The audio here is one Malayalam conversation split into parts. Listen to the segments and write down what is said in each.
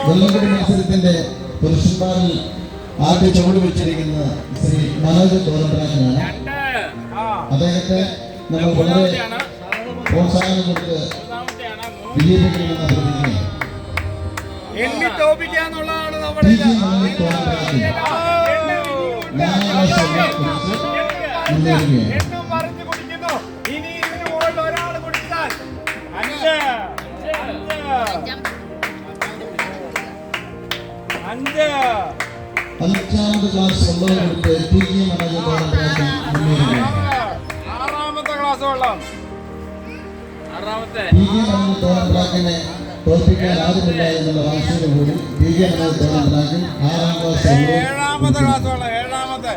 വെള്ളംകുടി മത്സരത്തിന്റെ പുരുഷന്മാരിൽ ആദ്യ ചുവട് വെച്ചിരിക്കുന്ന ശ്രീ മനോജ് തോരമ്പനാണ്. അദ്ദേഹത്തെ നമ്മൾ വളരെ പ്രോത്സാഹനം കൊടുത്ത് വിജയിപ്പിക്കണമെന്ന് അഭ്യർത്ഥിക്കുന്നു. അഞ്ചാമത് ക്ലാസ് ഉള്ളവർക്ക് ആറാമത്തെ ക്ലാസ് വെള്ളം തോൽപ്പിക്കാൻ ആരുമില്ല എന്നുള്ള വാശിയോട് കൂടി ഏഴാമത്തെ ക്ലാസ് വെള്ളം ഏഴാമത്തെ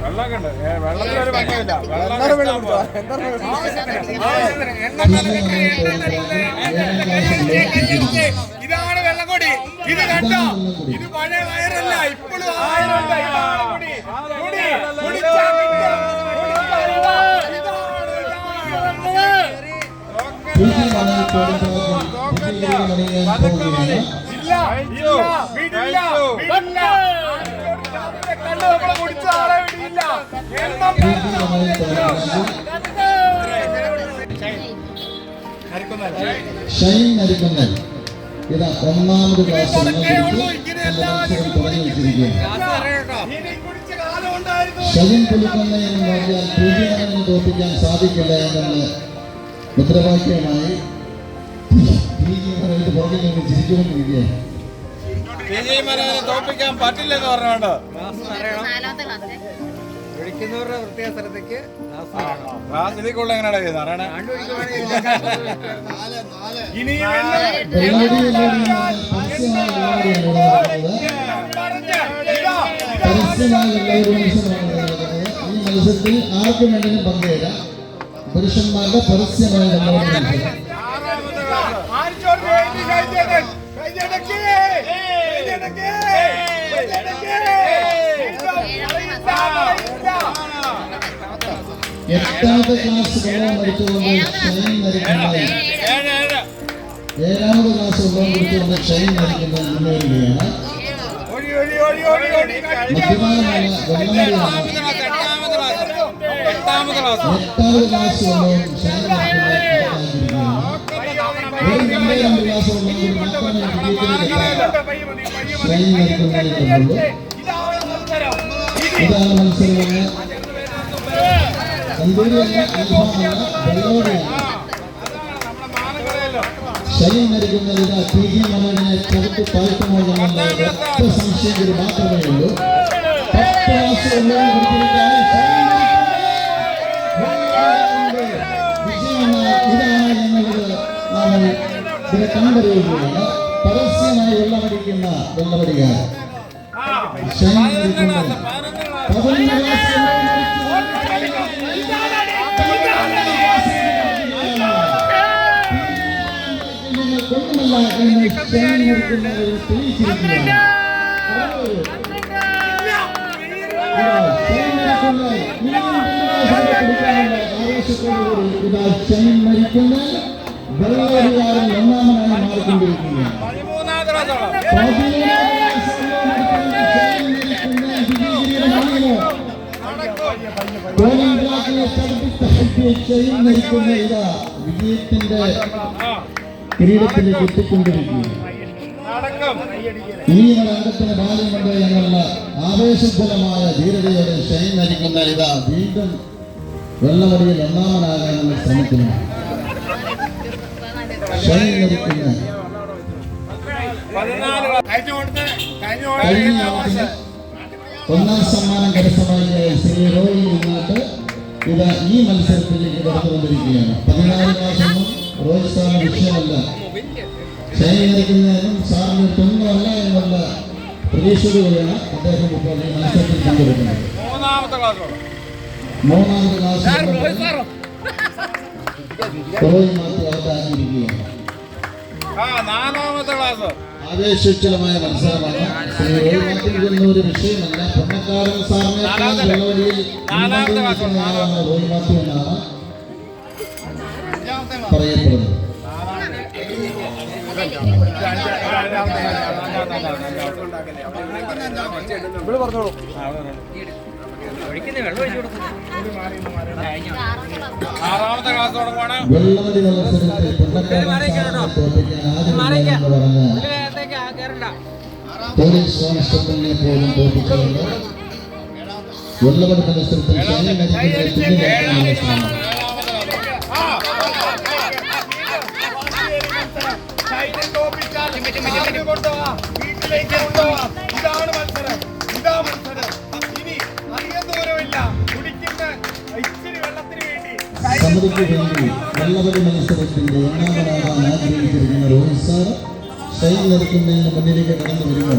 വെള്ളമൊക്കെ വെള്ളത്തിലൊരു ഭംഗിയില്ല. ഇതാണ് വെള്ളക്കൊടി. ഇത് കണ്ടോ? ഇത് പഴയ വയറല്ല, ഇപ്പോഴും ഷൈൻ അരിക്കുന്നൽ ഇതാ ഒന്നാമത് ക്ലാസ് തുടങ്ങി വെച്ചിരിക്കുകയാണ്. ഷൈൻ പുലിക്കുന്ന എന്ന് പറഞ്ഞാൽ പൂജ്യം തോൽപ്പിക്കാൻ സാധിക്കില്ല എന്നെന്ന് മുദ്രാവാക്യമായി പുറകിൽ നിന്ന് ചിരിച്ചുകൊണ്ടിരിക്കുകയാണ്. തോൽപ്പിക്കാൻ പറ്റില്ലെന്ന് പറഞ്ഞോണ്ട് ഒഴിക്കുന്നവരുടെ പ്രത്യേക സ്ഥലത്തേക്ക് ഇതിക്കുള്ള എങ്ങനെയാണ് ചെയ്ത് അറിയണേ. ഈ മത്സരത്തിൽ ആർക്കും വേണമെങ്കിലും പങ്കെടുക്കാം. പുരുഷന്മാരുടെ പരസ്യമായ എട്ടാമത്തെ ക്ലാസ് വെള്ളം പഠിച്ചുകൊണ്ട് ഷൈൻ നരിക്കുന്നത്, ഏഴാമത് ക്ലാസ് വെള്ളം പഠിച്ചുകൊണ്ട് ഷൈൻ നരിക്കുന്നത് മുന്നേറുകയാണ്. മധ്യമാനമായ വെള്ളമടിയാണ്. എട്ടാമത് ക്ലാസ് വെള്ളവും ഷൈൻ രണ്ട് ക്ലാസ് വെള്ളം കൂടി മാത്രമേ ഷൈൻ നരിക്കുന്നതിനുള്ളൂ. ഇതാണ് മത്സരമെന്ന് ഷൈൻ നരിക്കുന്നത് ഇതാ പി ജി മനോജിനെ ചെറുത്ത് താഴ്ത്തുമോ എന്നുള്ള ഒറ്റ സംശയം മാത്രമേ ഉള്ളൂ. 10 ക്ലാസ് വെള്ളവും കൊടുത്തിരിക്കുകയാണ്. ഇതാണ് എന്നുള്ളത് നമ്മൾ ഇതിനെ കണ്ടറിയുകയാണ്. പരസ്യമായി വെള്ളമടിക്കുന്ന വെള്ളമടിക്കാർ ഷൈൻ നരിക്കുന്നത് 11 ക്ലാസ് കൊണ്ടുമല്ല എന്ന് ഷൈൻ നരിക്കുന്നവർ തെളിയിച്ചിരിക്കുകയാണ്. ആവേശത്തോടുകൂടി ഇതാ ഷൈൻ നരിക്കുന്ന വെള്ളമടിക്കാരൻ ഒന്നാമനായി മാറിക്കൊണ്ടിരിക്കുകയാണ്. വിജയത്തിന്റെ കിരീടത്തിലേക്ക് എത്തിക്കൊണ്ടിരിക്കുകയാണ്. ഈ രംഗത്തിന് ബാല്യമുണ്ട് എന്നുള്ള ആവേശജലമായ ധീരതയോടെ ഷൈൻ നരിക്കുന്ന ഇതാ വീണ്ടും വെള്ളമടിയിൽ ഒന്നാമനാകാൻ നമ്മൾ ശ്രമിക്കുന്നു. ഷൈൻ നരിക്കുന്ന ഒന്നാം സമ്മാനം കരസ്ഥമാക്കിയ ശ്രീ റോയി മുന്നാട്ട് ഇത് ഈ മത്സരത്തിലേക്ക് കടന്നുകൊണ്ടിരിക്കുകയാണ്. 14 ക്ലാസ്സൊന്നും റോയ് സാറിന് വിഷയമല്ല. ഷൈൻ നരിക്കുന്നതിനും സാറിന് തൊന്നുമല്ല എന്നുള്ള പ്രതീക്ഷയോടെയാണ് അദ്ദേഹം ഇപ്പോൾ ഈ മത്സരത്തിൽ പങ്കെടുക്കുന്നത്. മൂന്നാമത്തെ ക്ലാസ് റോയ് മാറ്റി അവതാക്കിയിരിക്കുകയാണ്. നാലാമത്തെ ക്ലാസ് ആവേശോജ്വലമായ മത്സരമാണ്. ശ്രീ റോയ് മാത്യു ഒരു വിഷയമല്ല. പൊന്നക്കാരൻ സാറിനെ വെള്ളവഴിയിൽ റോയ് മാത്യു എന്നാണ് പറയപ്പെടുന്നത്. പറഞ്ഞോളൂ. ആറാമത്തെ ക്ലാസ് തുടങ്ങുവാണ്. വെള്ളവടി മത്സരത്തിൽ പൊന്നക്കാരൻ സാറിനെ തോൽപ്പിക്കാൻ ആദ്യം പറഞ്ഞ പോലീസ് കോൺസ്റ്റബിളിനെ പോലും തോൽപ്പിച്ചുകൊണ്ട് വെള്ളവടി മത്സരത്തിൽ വീട്ടിലേക്ക് കൊണ്ടുപോവാം. ഇതാണ് മത്സരം, ഇതാ മത്സരം. ഇനി അധികം ദൂരമില്ല. കുടിക്കുന്ന ഇച്ചിരി വെള്ളത്തിന് വേണ്ടി സമിതിക്ക് വേണ്ടി വെള്ളവടി മത്സരത്തിന്റെ ഒന്നാമതാകാൻ ആഗ്രഹിച്ചിരിക്കുന്ന റോഹിത് സാർ സ്റ്റൈൽ നിൽക്കുന്നതിന് മുന്നിലേക്ക് കടന്നു വരുമ്പോൾ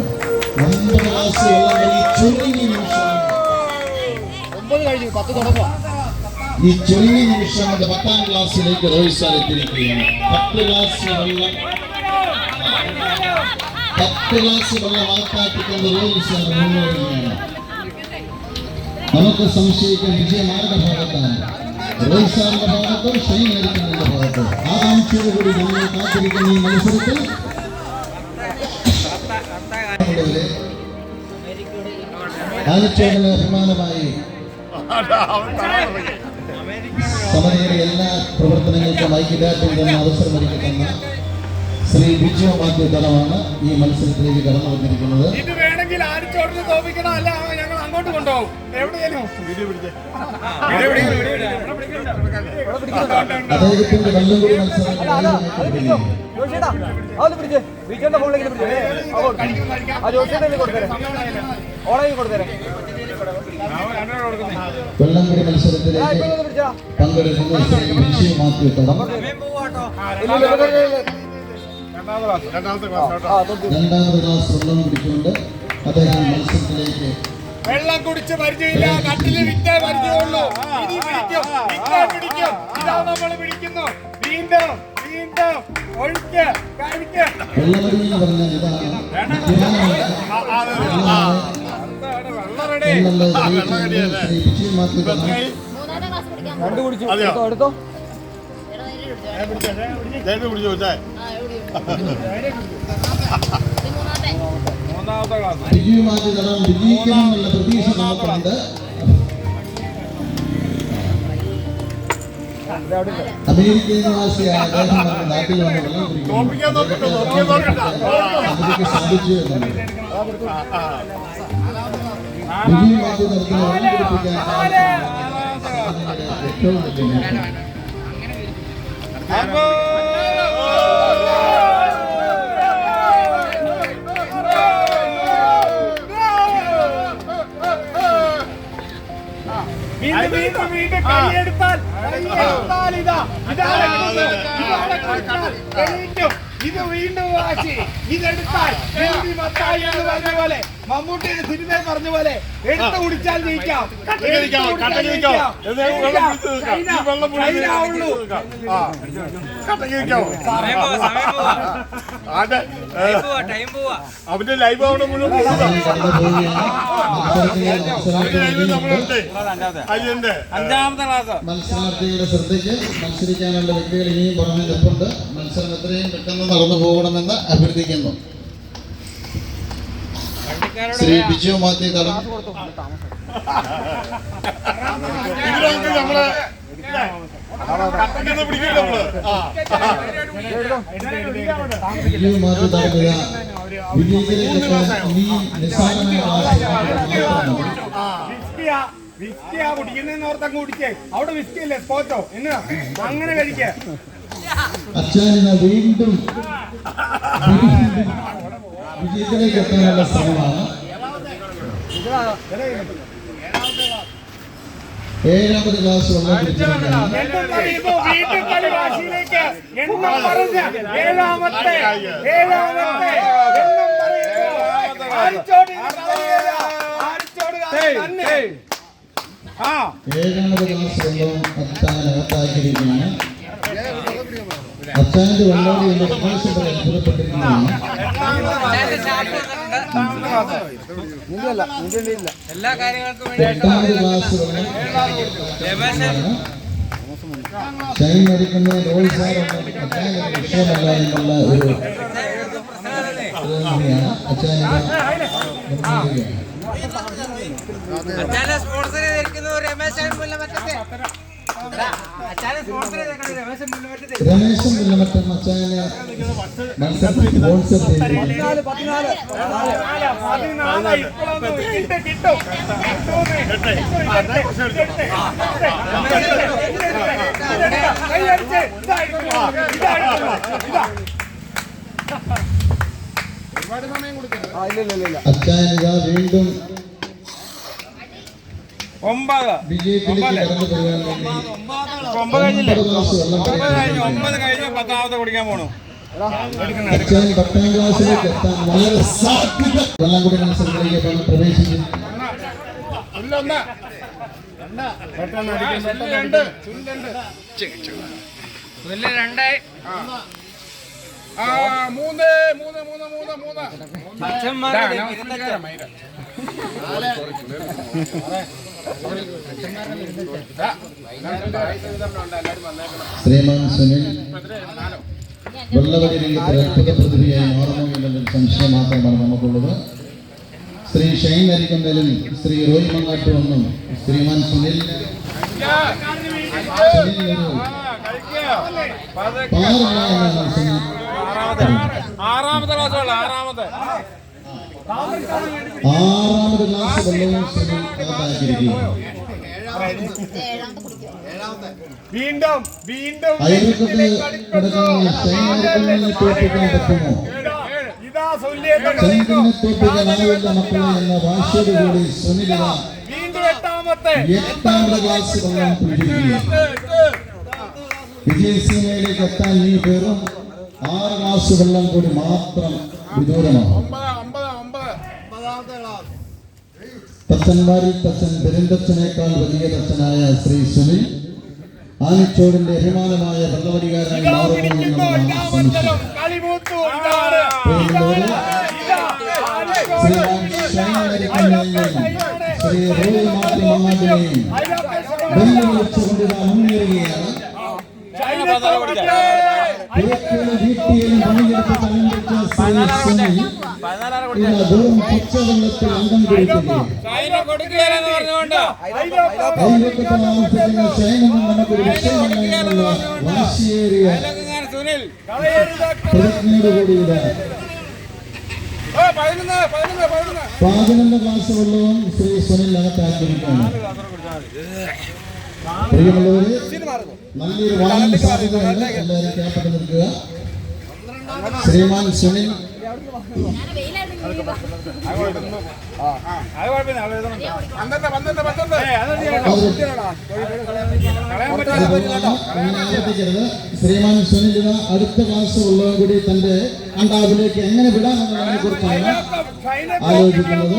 9 ക്ലാസ് വെള്ളവടി ചുരുങ്ങിയ നിമിഷം ഈ ചുരുങ്ങിയ നിമിഷം 10ാം ക്ലാസ്സിലേക്ക് റോഹിത് സാർ എത്തിയിരിക്കുകയാണ്. 10 ക്ലാസ് വെള്ളം വാർത്താക്കിക്കൊണ്ട് റോഹിത് സാർ മുന്നേറുകയാണ്. നമുക്ക് സംശയിക്കാൻ വിജയം ആരുടെ ഭാഗത്താണ്? റോഹിത് സാറിന്റെ ഭാഗത്തോ ഷൈൻ എടുക്കുന്നതിന്റെ ഭാഗത്തോ? ആകാംക്ഷയോടുകൂടി നമ്മൾ കാത്തിരിക്കുന്ന ഈ മത്സരത്തിൽ ആനച്ചോടിന് അഭിമാനമായി സമിതിയുടെ എല്ലാ പ്രവർത്തനങ്ങൾക്കും ഐക്യദാർഢ്യം തന്ന അവസരമൊരുക്കുന്ന ശ്രീ ബിജു മാത്യു തടമാണ് ഈ മത്സരത്തിലേക്ക് കടന്നു വന്നിരിക്കുന്നത്. ഇത് വേണമെങ്കിൽ ആനച്ചോടിന് തോപ്പിക്കണം, അല്ല ഞങ്ങൾ അങ്ങോട്ട് കൊണ്ടുപോകും. എവിടെയാലും അദ്ദേഹത്തിന്റെ വല്ലംകുടി മത്സരം വെള്ളംകുടി മത്സരത്തിലേക്ക് പങ്കെടുക്കുന്ന ശ്രീ ബിജു മാത്യു തടം 2ാമത് ക്ലാസ് വെള്ളം കുടിച്ചുകൊണ്ട് അദ്ദേഹം മത്സരത്തിലേക്ക് വെള്ളം കുടിച്ച് പരിചയമില്ല, കട്ടില് വിറ്റേ പരിചയമുള്ളൂ. ഇനി പിടിക്കും. ഇതാ നമ്മൾ പിടിക്കുന്നു. വീണ്ടും ഒഴിക്ക് കഴിക്ക്. വെള്ളമടി എന്ന് പറഞ്ഞാൽ ഇതാണ് ശ്രീ ബിജു മാത്യു തടം എടുത്തോ. മൂന്നാമത്തെ ക്ലാസ് ബിജു മാത്യു തടം വിജയിക്കണമെന്നുള്ള പ്രതീക്ഷ നമുക്കുണ്ട്. അമേരിക്കൻ നിവാസിയായ അദ്ദേഹം നാട്ടിൽ വന്ന് വെള്ളം കുടിക്കുന്നു സാധിച്ചു എന്നുള്ളത്. ബിജു മാത്യു തടത്തിന് വെള്ളം കുടിപ്പിക്കാൻ ഏറ്റവും വലിയ വീണ്ടും കൈയെടുത്താൽ ഇത് വീണ്ടും വാശി. ഇതെടുത്താൽ മത്തായി എന്ന് പറഞ്ഞ പോലെ, മമ്മൂട്ടിയുടെ സിനിമയിൽ പറഞ്ഞ പോലെ എടുത്തു കുടിച്ചാൽ ജയിക്കാം. അവന്റെ ലൈവ് അവിടെ മുഴുവൻ അഞ്ചാമത്തെ ക്ലാസ്. മത്സരാർത്ഥിയുടെ ശ്രദ്ധയ്ക്ക് മത്സരിക്കാനുള്ള വ്യക്തികൾ ഇനിയും പുറമെ നിൽപ്പുണ്ട്. മത്സരം എത്രയും പെട്ടെന്ന് നടന്നു പോകണമെന്ന് അഭ്യർത്ഥിക്കുന്നു. ശ്രീ ബിജു മാത്യു തടം നമ്മള് ബിജു മാത്യു തടക്കുക വിജയത്തിലേക്ക് ഇനിയും നിസ്സാരമായ വിസ്കിയാ കുടിക്കുന്നതെന്ന് ഓർത്തങ്ങ് കുടിച്ചേ. അവിടെ വിസ്കി അല്ലേ സ്പോച്ചോ എന്ന് അങ്ങനെ കഴിക്കേ. അച്ഛാനിന് വീണ്ടും വിജയത്തിലേക്ക് എത്താനുള്ള ശ്രമമാണ്. 7ാമത് ക്ലാസ് വെള്ളം കുടിച്ചിരിക്കുകയാണ്. ഏഴാമത് ക്ലാസ് വെള്ളവും അകത്താക്കിയിരിക്കുകയാണ്. അച്ചായന്റെ വെള്ളോടി എന്ന പ്രകാശം വരെ അത്ഭുതപ്പെട്ടിരിക്കുകയാണ്. എല്ലാ കാര്യങ്ങൾക്കും എട്ടാമത് ക്ലാസ് വെള്ളം ഷൈൻ അടിക്കുന്ന റോയ് സാർ അച്ചായന്റെ വിഷയമല്ല എന്നുള്ള ഒരു അച്ഛനെ സ്പോൺസർ ചെയ്തിരിക്കുന്നു രമേശൻ മുല്ലമറ്റത്തെ. രമേശൻ മുല്ലമറ്റം അച്ചായന് മത്സരത്തിൽ സ്പോൺസർ ചെയ്തിരിക്കുന്നു. അച്ചായനിക വീണ്ടും വിജയത്തിലേക്ക് കടന്നു പോകാൻ വേണ്ടി 9 ഗ്ലാസ് വെള്ളം പത്താമത്തെ കുടിക്കാൻ പോണു. അച്ചായൻ 10ാം ക്ലാസ്സിലേക്ക് എത്താൻ വളരെ സാധ്യത വെള്ളം കൂടി മത്സരത്തിലേക്ക് പ്രവേശിക്കും. ശ്രീമാൻ സുനിൽ വെള്ളവടി രംഗത്തിൽ അത്ഭുത പ്രതിഭയായി മാറുമോ എന്നുള്ളൊരു സംശയം മാത്രമാണ് നമുക്കുള്ളത്. ശ്രീ ഷൈൻ അരിക്കുന്നതിലും ശ്രീ റോയ് മങ്ങാട്ടുമെന്നും ശ്രീമാൻ സുനിൽ ആറാമത്തെ ക്ലാസ് ആറാമത് ക്ലാസ് വെള്ളവും സുനിൽ കാത്താക്കിയിരിക്കുകയാണ്. വീണ്ടും വീണ്ടും അയൽവക്കത്ത് കിടക്കുന്ന ഷൈനെ തോൽപ്പിക്കാൻ പറ്റുമോ? ഷൈനെ തോൽപ്പിക്കാനാവില്ല മക്കളെ എന്ന വാശിയോടുകൂടി സുനിലിത വീണ്ടും എട്ടാമത്തെ 8ാമത് ക്ലാസ് വെള്ളം കുടിച്ചിരിക്കുകയാണ്. വിജയസീമയിലേക്ക് എത്താൻ ഈ വെറും 6 ഗ്ലാസ് വെള്ളം കൂടി മാത്രം വിദൂരമാണ്. തച്ചന്മാരിൽ തച്ചൻ പെരുന്തച്ചനേക്കാൾ വലിയ തച്ചനായ ശ്രീ സുനിൽ ആനിച്ചോടിന്റെ അഭിമാനമായ വെള്ളവടികാരനായി മാറുമോ എന്നുള്ളതാണ് സംശയം. ശ്രീമാൻ ഷൈനരിക്കണ്ണനെയും ശ്രീ റോയ് മാറ്റി മങ്ങാട്ടിനെയും വെല്ലുവിളിച്ചുകൊണ്ടിതാ മുന്നേറുകയാണ്. വീട്ടിലും പണിയെടുത്ത് തലമുറിച്ച ശ്രീ സുനിൽ വെറും പച്ചവെള്ളത്തിൽ അംഗം കുറിക്കുകയാണ്. ഷൈനൊന്നും നമുക്കൊരു വിഷയമല്ല എന്നുള്ള വാശിയേറിയ പ്രതിജ്ഞയോടുകൂടിയത് 11 ക്ലാസ് വെള്ളവും ശ്രീ സുനിൽ അകത്താക്കിയിരിക്കുകയാണ്. പ്രിയമുള്ളവര് നല്ലൊരു വാഹന സാധ്യതയുണ്ട്. എല്ലാവരും ക്യാപ്പിട്ട് നിൽക്കുക. ശ്രീമാൻ സുനിൽ ആവർത്തിക്കരുത്. ശ്രീമാൻ സുനിലിത അടുത്ത ക്ലാസ് ഉള്ളതും കൂടി തന്റെ അണ്ടാവിലേക്ക് എങ്ങനെ വിടാമെന്നതിനെ കുറിച്ചാണ് ആലോചിക്കുന്നത്.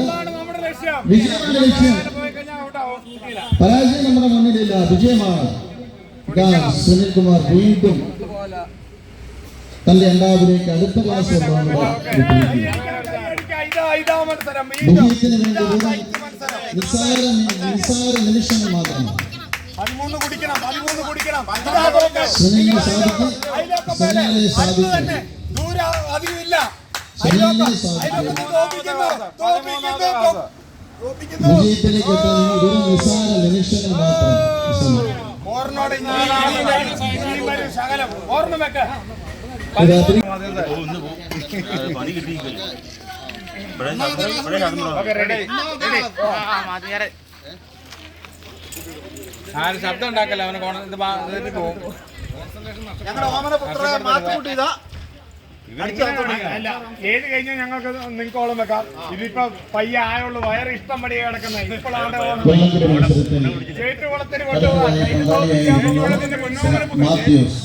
വിജയമാണ് ലക്ഷ്യം, പരാജയം നമ്മുടെ മുന്നിലില്ല, വിജയമാണ്. സുനിൽ കുമാർ വീണ്ടും തന്റെ അണ്ടാവിലേക്ക് അടുത്ത ക്ലാസ് ഉള്ളതും വിജയത്തിന് വേണ്ടി നിസ്സാര നിമിഷങ്ങൾ മാത്രമാണ്. സുനിലിനെ സാധിക്കും, സുനിലിനെ സാധിക്കും, സുനിലിനെ സാധിക്കും. വിജയത്തിലേക്ക് എത്താൻ വെറും നിസ്സാര നിമിഷങ്ങൾ മാത്രം. രാത്രി ആരും ശബ്ദം ഉണ്ടാക്കല്ല, അവനെ പോകും. ഞങ്ങളുടെ ഓമന പുത്ര മാത്തുക്കുട്ടി ഇതാ അല്ല ഏത് കഴിഞ്ഞാൽ ഞങ്ങൾക്ക് നിങ്ങൾക്കോളം വെക്കാം. ഇതിപ്പോ പയ്യ ആയുള്ള വയറ് ഇഷ്ടം പടിയെ കിടക്കുന്ന ഇപ്പോഴാണ് ചേറ്റുകുളത്തിന് കൊണ്ടുപോകാൻ മാത്യൂസ്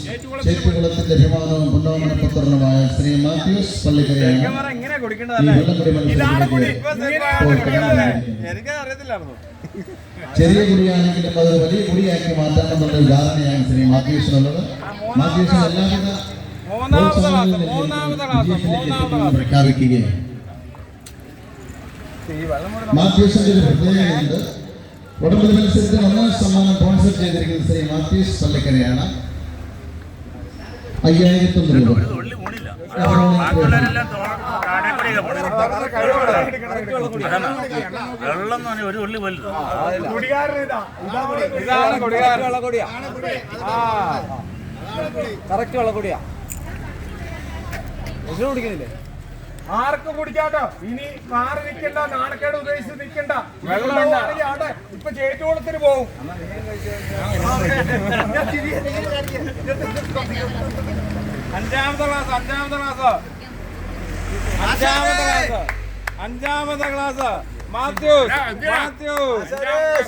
ചേറ്റുകുളത്തിന്റെ അഭിമാനവും പുന്നോമനപുത്രനുമായ ശ്രീ മാത്യൂസ് പള്ളിക്കരയാണ് ഇങ്ങനെ ഈ കുടിക്കേണ്ടതല്ലേ? വെള്ളംകുടി എനിക്ക് അറിയത്തില്ലായിരുന്നു. ചെറിയ കുടിയാണെങ്കിലും അതൊരു വലിയ കുടിയാക്കി മാറ്റാമെന്നുള്ള ധാരണയാണ് ശ്രീ മാത്യൂസിനുള്ളത്. മാത്യൂസിന് എല്ലാവിധ പ്രഖ്യാപിക്കുകയാണ്. മാത്യൂസിന്റെ ഒരു പ്രത്യേകതയുണ്ട്. ഉടമ്പടി മത്സരത്തിൽ 1ാം സമ്മാനം സ്പോൺസർ ചെയ്തിരിക്കുന്നത് ശ്രീ മാത്യൂസ് പള്ളിക്കരയാണ്. 5000 രൂപ. ഒരു ഉള്ളി വലുത് ഇതാണ് കുടികാരൻ. കറക്റ്റ് വെള്ളക്കൊടിയാ കുടിക്കുന്നില്ലേ? ആർക്കും കുടിക്കാട്ടോ. ഇനി മാറി നിൽക്കണ്ട, നാണക്കേട് ഉദ്ദേശിച്ച് നിൽക്കണ്ട. ഇപ്പൊ ചേറ്റുകുളത്തിന് പോകും. അഞ്ചാമത്തെ ക്ലാസ് മാത്യൂസ്.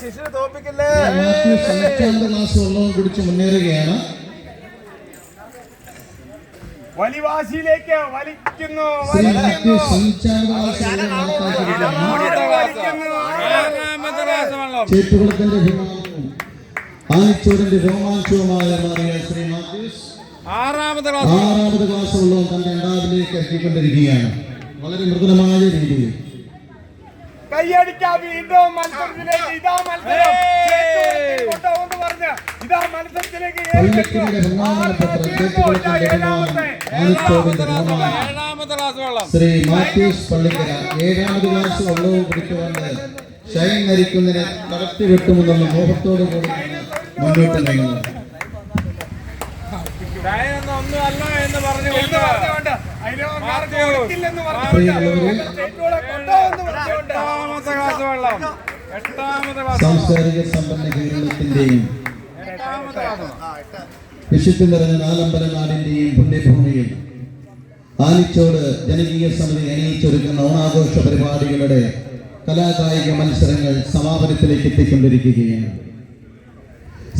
ശിശു തോപ്പിക്കല്ലേ? മാത്യൂസ് 5ാമത്തെ ക്ലാസ് വെള്ളവും കുടിച്ച് മുന്നേറുകയാണ്. വലിവാശിയിലേക്ക് വലിക്കുന്നു. ശ്രീ മാത്യൂസ് 5ാമത്തെ ക്ലാസ് ചേറ്റുകുളത്തിന്റെ അഭിമാനവും ആനിച്ചോടിന്റെ രോമാഞ്ചവുമായ മാറിയ ശ്രീ മാത്യൂസ് 6ാമത്തെ ക്ലാസ് വെള്ളവും തന്റെ ഉണ്ടാവിലേക്ക് ഇറക്കിക്കൊണ്ടിരിക്കുകയാണ്. വളരെ മൃദുലമായ രീതിയിൽ കൈയടിക്കാം. വീണ്ടും മത്സരത്തിലേക്ക്. ഇതാ മത്സരം. കൊണ്ടുപോകുമെന്ന് പറഞ്ഞ് ഇതാ മത്സരത്തിലേക്ക് പള്ളിക്കരയുടെ ബഹുമാനപ്പെട്ട ചേറ്റുകുളത്തിന്റെ അഭിമാനം ആനിച്ചോടിന്റെ രോമാഞ്ചം 7ാമത്തെ ക്ലാസ് വെള്ളം ശ്രീ മാത്യൂസ് പള്ളിക്കര 7ാമത് ക്ലാസ് വെള്ളവും കുടിച്ചുകൊണ്ട് ഷൈൻ നരിക്കുന്നതിനെ നടത്തി വെട്ടുമെന്നുള്ള മോഹത്തോടു കൂടി മുന്നോട്ട് നീങ്ങുന്നത്. ഒന്നുമല്ല എന്ന് പറഞ്ഞുകൊണ്ട് സാംസ്കാരിക സമ്പന്ന കേരളത്തിന്റെയും വിശുദ്ധി നിറഞ്ഞ നാലമ്പല നാടിന്റെയും പുണ്യഭൂമിയിൽ ആനിച്ചോട് ജനകീയ സമിതി അണിയിച്ചൊരുക്കുന്ന ഓണാഘോഷ പരിപാടികളുടെ കലാകായിക മത്സരങ്ങൾ സമാപനത്തിലേക്ക് എത്തിക്കൊണ്ടിരിക്കുകയാണ്.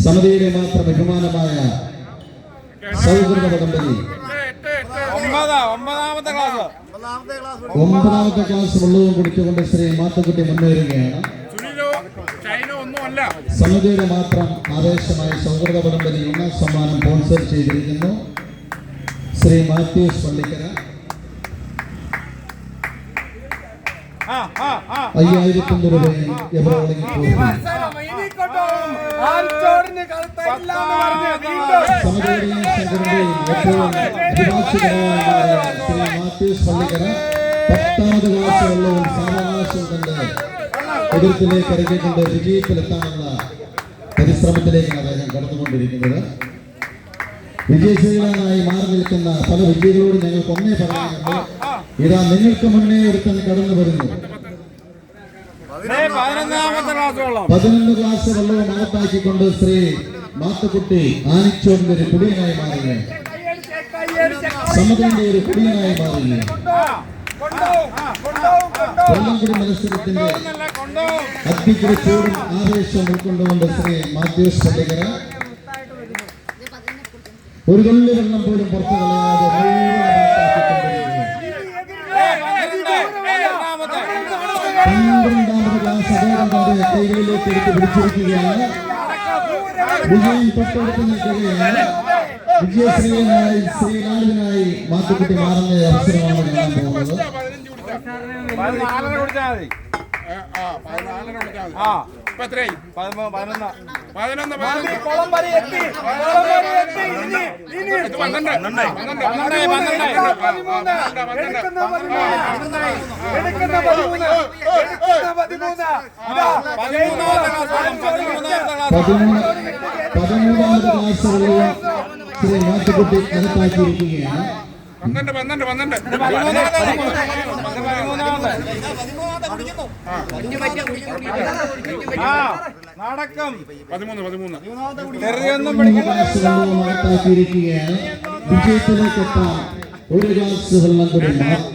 സമിതിയുടെ മാത്രം ബഹുമാനമായ സൗഹൃദ വടംവലി 9ാമത്തെ ക്ലാസ് വെള്ളവും കുടിച്ചുകൊണ്ട് ശ്രീ മാത്തുക്കുട്ടി മുന്നേറുകയാണ്. സമിതിയുടെ മാത്രം ആവേശമായ സൗഹൃദ വടംവലി 1ാം സമ്മാനം സ്പോൺസർ ചെയ്തിരിക്കുന്നു ശ്രീ മാത്യൂസ് പള്ളിക്കര. 5000 രൂപയും എവറോളിംഗ് സമിതിയുടെ സംഘടനയും എപ്പോഴും അഭിഭാഷകരായ ശ്രീ മാത്യൂസ് പള്ളിക്കര 10ാമത് ക്ലാസ് വെള്ളവും സാവകാശം കൊണ്ട് എതിർത്തിലേക്ക് ഇറങ്ങിക്കൊണ്ട് വിജയത്തിലെത്താനുള്ള പരിശ്രമത്തിലേക്കാണ് അദ്ദേഹം കടന്നുകൊണ്ടിരിക്കുന്നത്. വിജയശീലനായി മാറി നിൽക്കുന്ന പല വിജയികളോട് ഞങ്ങൾക്ക് ഒന്നേ പറയാനുണ്ട്. ഇതാ നിങ്ങൾക്ക് മുന്നേ ഒരുത്തൻ കടന്നു വരുന്നു. 11 ക്ലാസ് വെള്ളവും അകത്താക്കിക്കൊണ്ട് ശ്രീ മാത്തുക്കുട്ടി ആനിച്ചോടിന്റെ ഒരു കുടിയനായി മാറുകയാണ്. സമിതിയുടെ ഒരു കുടിയനായി മാറുകയാണ്. വെള്ളംകുടി മത്സരത്തിന്റെ അധികൃത ചൂടും ആവേശം ഉൾക്കൊണ്ടുകൊണ്ട് ശ്രീ മാത്യൂസ് പള്ളിക്കര ഒരു തുള്ളി വെള്ളം പോലും പുറത്തു കളയാതെ പന്ത്രണ്ടാമത് ക്ലാസ് അദ്ദേഹം തന്റെ കൈകളിലേക്ക് എടുത്ത് പിടിച്ചിരിക്കുകയാണ്. വിജയം തൊട്ടടുത്ത് നിൽക്കുകയാണ്. വിജയശ്രീനായി ശ്രീലാളിനായി മാത്തുക്കുട്ടി മാറുന്ന അവസരമാണ് കാണാൻ പോകുന്നത്. 14 കുടിച്ചാൽ പതിമൂന്നാമത് ക്ലാസ് ശ്രീ മാത്തുക്കുട്ടി അകത്താക്കിയിരിക്കുകയാണ്. 12 നടക്കും 13 അകത്താക്കിയിരിക്കുകയാണ്. വിജയത്തിലേക്ക് എത്താൻ ഒരു ഗ്ലാസ് വെള്ളം കൂടി മാത്രം.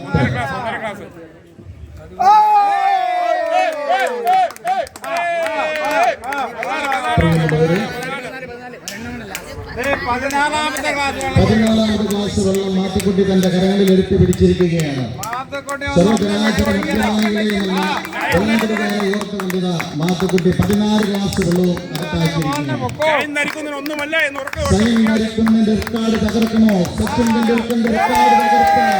പതിനാലാമത്തെ ക്ലാസ് 14ാമത് ഗ്ലാസ് വെള്ളം മാത്തുക്കുട്ടി തന്റെ കരങ്ങളിൽ എടുത്തു പിടിച്ചിരിക്കുകയാണ്. ഉയർത്തുകൊണ്ടിതാ മാത്തുക്കുട്ടി 16 ഗ്ലാസ് വെള്ളവും അകത്താക്കിയിരിക്കുന്നു. സൈൻ മരിക്കുന്നതിന്റെ റെക്കോർഡ് തകർക്കണോ? സച്ചിൻ ടെണ്ടുൽക്കറിന്റെ റെക്കോർഡ് തകർക്കാൻ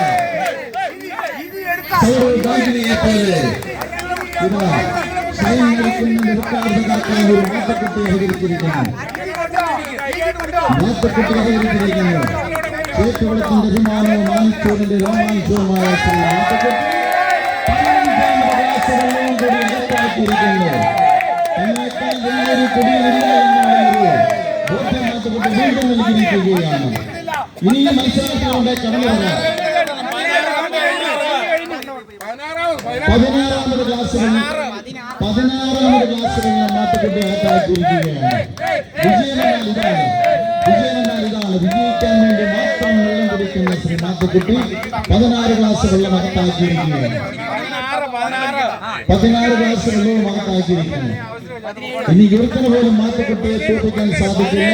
സൗരവ് ഗാംഗുലിയെ പോലെ ഇതാ സൈൻ മരിക്കുന്നതിന്റെ റെക്കോർഡ് തകർക്കാൻ ഒരു മാത്തുക്കുട്ടി അവതരിച്ചിരിക്കുന്നു. മാത്തുക്കുട്ടി അവതരിച്ചിരിക്കുന്നു. ചേറ്റുകുളത്തിന്റെ അഭിമാനവും മാനിച്ചൂരിന്റെ രോമാഞ്ചവുമായ ശ്രീ മാത്തുക്കുട്ടി 15ാമത് ഗ്ലാസ് വെള്ളവും കൂടി അകത്താക്കിയിരിക്കുന്നു. എന്നേക്കാൾ വലിയൊരു കൊടിയില്ല എന്നുള്ളൊരു ബോധ്യം മാത്തുക്കുട്ടി വീണ്ടും നൽകിയിരിക്കുകയാണ്. ഇനിയും മത്സരത്തിലൂടെ കടന്നു വരാം. 16ാമത് ഗ്ലാസ് വെള്ളം മാത്തുക്കുട്ടി അകത്താക്കിയിരിക്കുകയാണ്. വിജയമെന്നാൽ ഇതാണ്. വിജയിക്കാൻ വേണ്ടി മാത്രം വെള്ളം കുടിക്കുന്ന ശ്രീ മാത്തുക്കുട്ടി 16 ഗ്ലാസ് വെള്ളം അകത്താക്കിയിരിക്കുകയാണ്. 16 ഗ്ലാസ് വെള്ളവും അകത്താക്കിയിരിക്കുന്നു. ഇനി ഇവർക്കിന് പോലും മാത്തുക്കുട്ടിയെ തോൽപ്പിക്കാൻ സാധിക്കില്ല.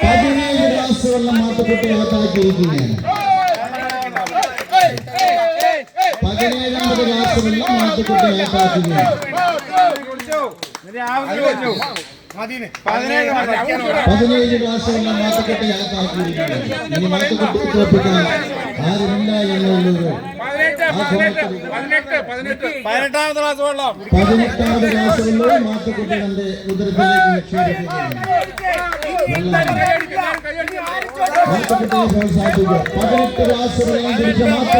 17 ഗ്ലാസ് വെള്ളം മാത്തുക്കുട്ടി അകത്താക്കിയിരിക്കുകയാണ്. 17ാമത് ഗ്ലാസ് വെള്ളം മാത്തുക്കുട്ടി അകത്താക്കുകയാണ്. 17 ഗ്ലാസ് വെള്ളം മാത്തുക്കുട്ടി അകത്താക്കിയിരിക്കുകയാണ്. ഇനി മാത്തുക്കുട്ടിയെ തോൽപ്പിക്കാൻ ആരുമില്ല എന്നുള്ളൊരു 18ാമത്തെ ക്ലാസ് വെള്ളം 18ാമത് ഗ്ലാസ് വെള്ളവും മാത്തുക്കുട്ടി തന്റെ ഉദരത്തിലേക്ക് നിക്ഷേപിക്കുകയാണ്. മാത്തുക്കുട്ടിയെ പ്രോത്സാഹിപ്പിക്കുക. 18 ഗ്ലാസ് വെള്ളം കുടിച്ച മാത്തുക്കുട്ടി